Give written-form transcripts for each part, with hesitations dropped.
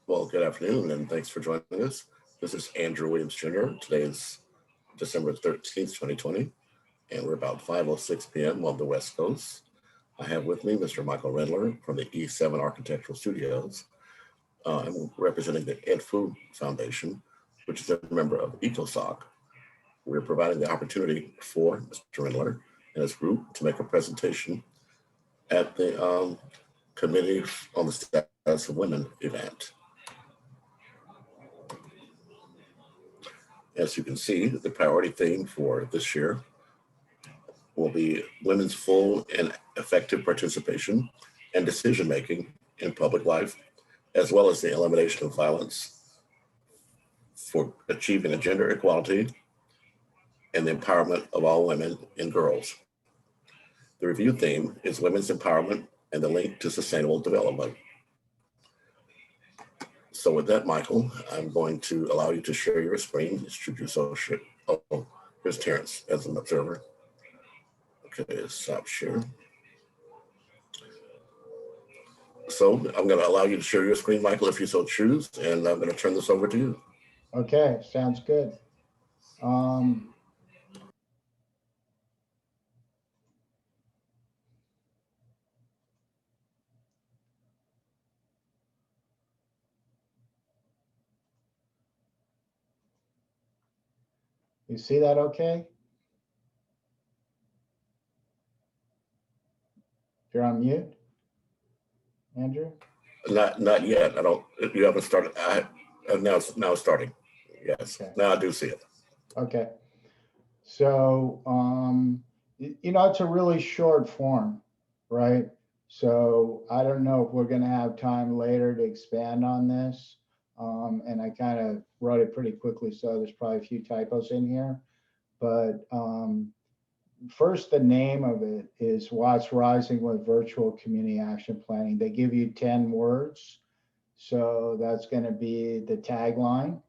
Well, good afternoon, and thanks for joining us. This is Andrew Williams Jr. Today is December 13th, 2020, and we're about 5:06 p.m. on the West Coast. I have with me Mr. Michael Rendler from the E7 Architectural Studios. I'm representing the Edfu Foundation, which is a member of ECOSOC. We're providing the opportunity for Mr. Rendler and his group to make a presentation at the Committee on the Status of Women event. As you can see, the priority theme for this year will be women's full and effective participation and decision-making in public life, as well as the elimination of violence for achieving a gender equality and the empowerment of all women and girls. The review theme is women's empowerment and the link to sustainable development. So with that, Michael, I'm going to allow you to share your screen. Should you so share? Oh, here's Terrence as an observer. Okay, stop share. So I'm going to allow you to share your screen, Michael, if you so choose, and I'm going to turn this over to you. Okay, sounds good. You see that okay? You're on mute, Andrew? Not yet. I don't. You haven't started. Now it's starting. Yes. Okay. Now I do see it. Okay. So it's a really short form, right? So I don't know if we're going to have time later to expand on this. And I kind of wrote it pretty quickly, so there's probably a few typos in here. But first, the name of it is Watts Rising with Virtual Community Action Planning. They give you 10 words. So that's going to be the tagline.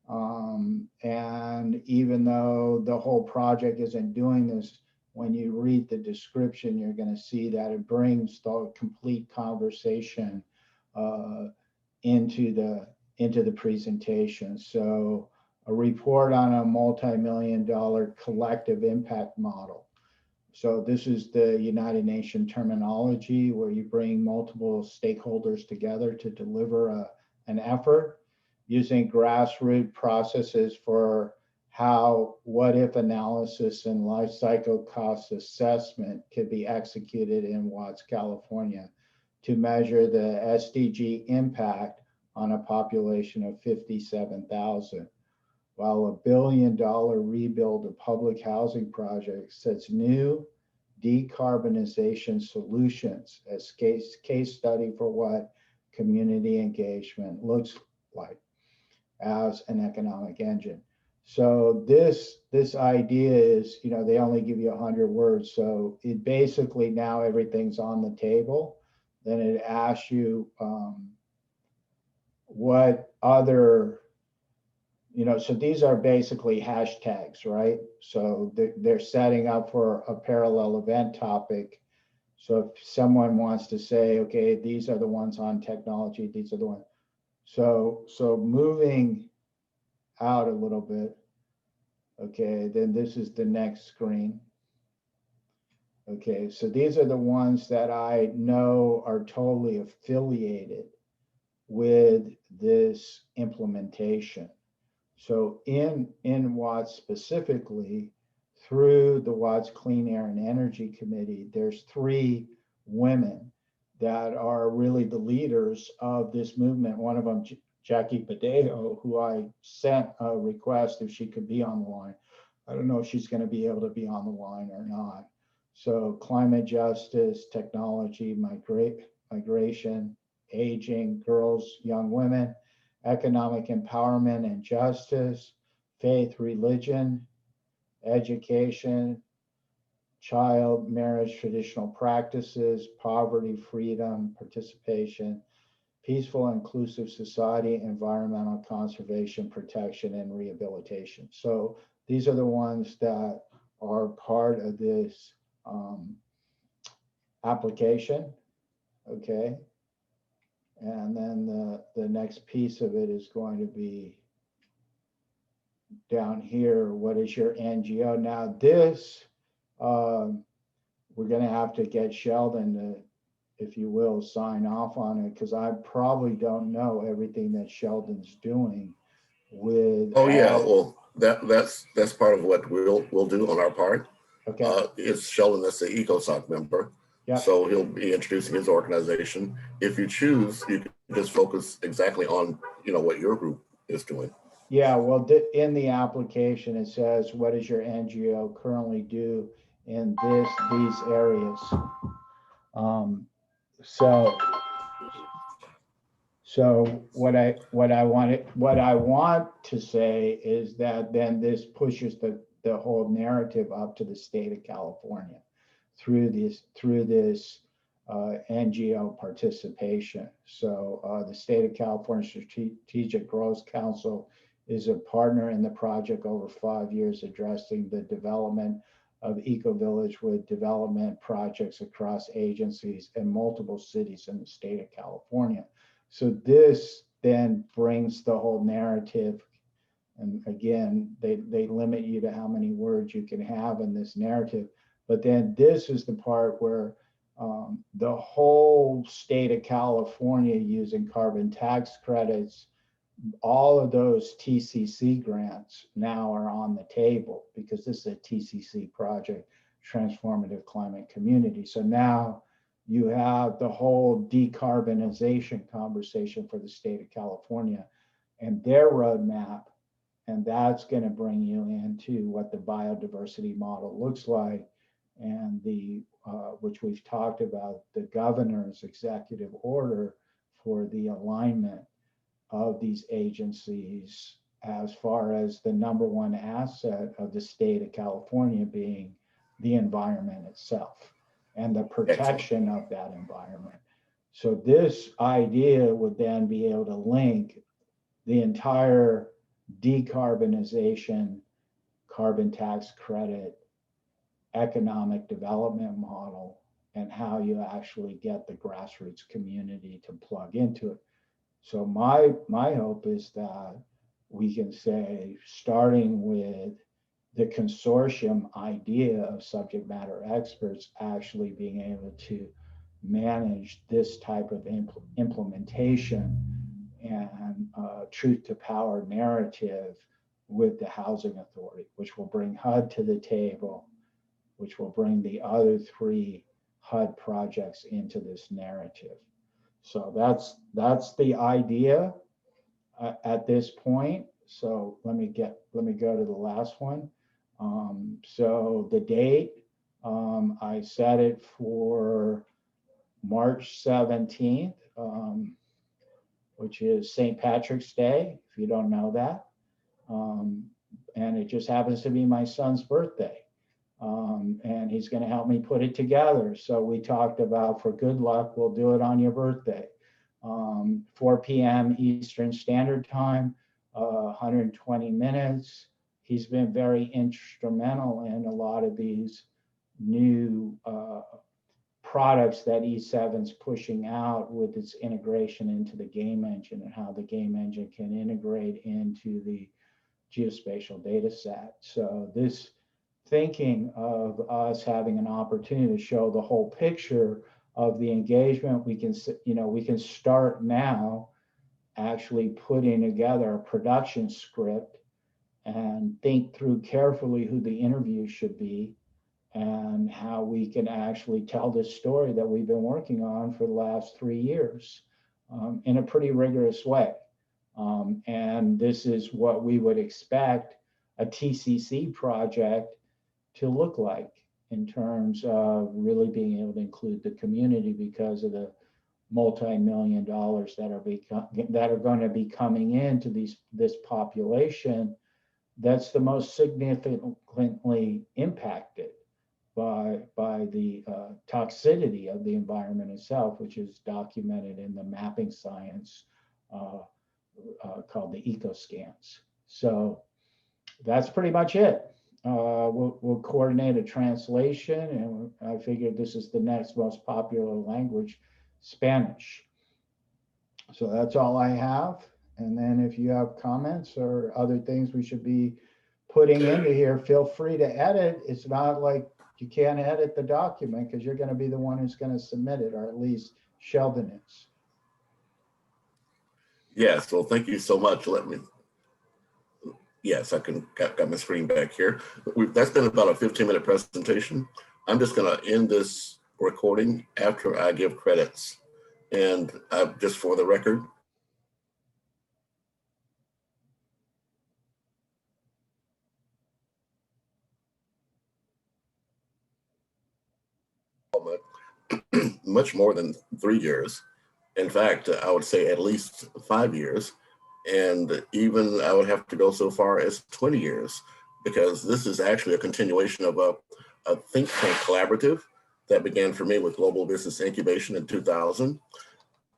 And even though the whole project isn't doing this, when you read the description, you're going to see that it brings the complete conversation into the presentation. So a report on a multi-million-dollar collective impact model. So this is the United Nations terminology where you bring multiple stakeholders together to deliver an effort using grassroots processes for how what-if analysis and life cycle cost assessment could be executed in Watts, California to measure the SDG impact on a population of 57,000. While $1 billion rebuild of public housing projects sets new decarbonization solutions as case study for what community engagement looks like as an economic engine. So this idea is, they only give you 100 words. So it basically now everything's on the table. Then it asks you what other, so these are basically hashtags, right? So they're setting up for a parallel event topic. So if someone wants to say, okay, these are the ones on technology, these are the ones. So moving out a little bit, okay, then this is the next screen. Okay, so these are the ones that I know are totally affiliated with this implementation. So in Watts specifically, through the Watts Clean Air and Energy Committee, there's 3 women that are really the leaders of this movement. One of them, Jackie Padejo, who I sent a request if she could be on the line. I don't know if she's going to be able to be on the line or not. So climate justice, technology, migration, aging, girls, young women, economic empowerment and justice, faith, religion, education, child marriage, traditional practices, poverty, freedom, participation, peaceful, inclusive society, environmental conservation, protection, and rehabilitation. So these are the ones that are part of this application, okay? And then the next piece of it is going to be down here. What is your NGO? Now this, we're going to have to get Sheldon to, if you will, sign off on it, because I probably don't know everything that Sheldon's doing with. Oh yeah, well that's part of what we'll do on our part. Okay. It's Sheldon that's the ECOSOC member. Yep. So he'll be introducing his organization. If you choose, you can just focus exactly on what your group is doing. Yeah, well, in the application, it says, what does your NGO currently do in these areas? So what I want to say is that then this pushes the whole narrative up to the state of California through this NGO participation. So the state of California Strategic Growth Council is a partner in the project over 5 years, addressing the development of eco-village with development projects across agencies and multiple cities in the state of California. So this then brings the whole narrative. And again, they limit you to how many words you can have in this narrative. But then this is the part where the whole state of California using carbon tax credits, all of those TCC grants now are on the table because this is a TCC project, Transformative Climate Community. So now you have the whole decarbonization conversation for the state of California and their roadmap. And that's going to bring you into what the biodiversity model looks like, and which we've talked about, the governor's executive order for the alignment of these agencies as far as the number one asset of the state of California being the environment itself and the protection of that environment. So this idea would then be able to link the entire decarbonization, carbon tax credit, economic development model, and how you actually get the grassroots community to plug into it. So my hope is that we can say, starting with the consortium idea of subject matter experts actually being able to manage this type of implementation and truth to power narrative with the housing authority, which will bring HUD to the table, which will bring the other 3 HUD projects into this narrative. So that's the idea at this point. So let me go to the last one. So the date, I set it for March 17th, which is St. Patrick's Day, if you don't know that. And it just happens to be my son's birthday. And he's going to help me put it together. So we talked about, for good luck, we'll do it on your birthday. 4 p.m. Eastern Standard Time, 120 minutes. He's been very instrumental in a lot of these new products that E7's pushing out with its integration into the game engine, and how the game engine can integrate into the geospatial data set. So this thinking of us having an opportunity to show the whole picture of the engagement, we can start now actually putting together a production script and think through carefully who the interview should be and how we can actually tell this story that we've been working on for the last 3 years in a pretty rigorous way. And this is what we would expect a TCC project to look like, in terms of really being able to include the community because of the multi-million dollars that are going to be coming into this population that's the most significantly impacted by the toxicity of the environment itself, which is documented in the mapping science called the EcoScans. So that's pretty much it. We'll coordinate a translation, and I figured this is the next most popular language, Spanish. So that's all I have. And then if you have comments or other things we should be putting into here, feel free to edit. It's not like you can't edit the document because you're going to be the one who's going to submit it, or at least Sheldon is. Yes, well, thank you so much. Yes, I got my screen back here. That's been about a 15-minute presentation. I'm just going to end this recording after I give credits. And just for the record, much more than 3 years. In fact, I would say at least 5 years. And even I would have to go so far as 20 years, because this is actually a continuation of a think tank collaborative that began for me with Global Business Incubation in 2000,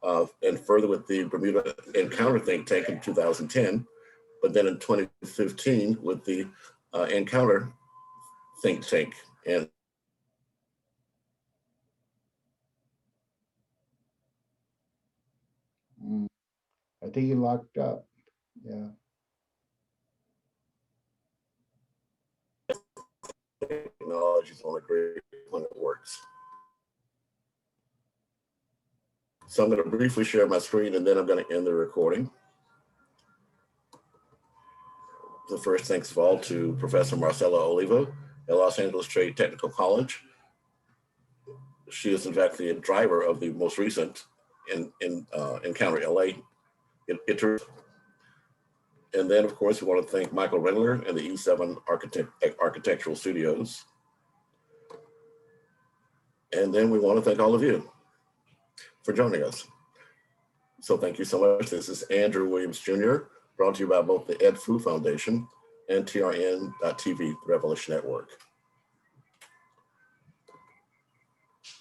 and further with the Bermuda Encounter think tank in 2010, but then in 2015 with the Encounter think tank. And I think you locked up. Yeah. technology is only great when it works. So I'm going to briefly share my screen and then I'm going to end the recording. So first, thanks of all to Professor Marcela Oliva at Los Angeles Trade Technical College. She is in fact the driver of the most recent Encounter LA iteration. And then of course, we want to thank Michael Rendler and the E7 Architectural Studios. And then we want to thank all of you for joining us. So thank you so much. This is Andrew Williams Jr., brought to you by both the Edfu Foundation and TRN.TV, the Revolution Network.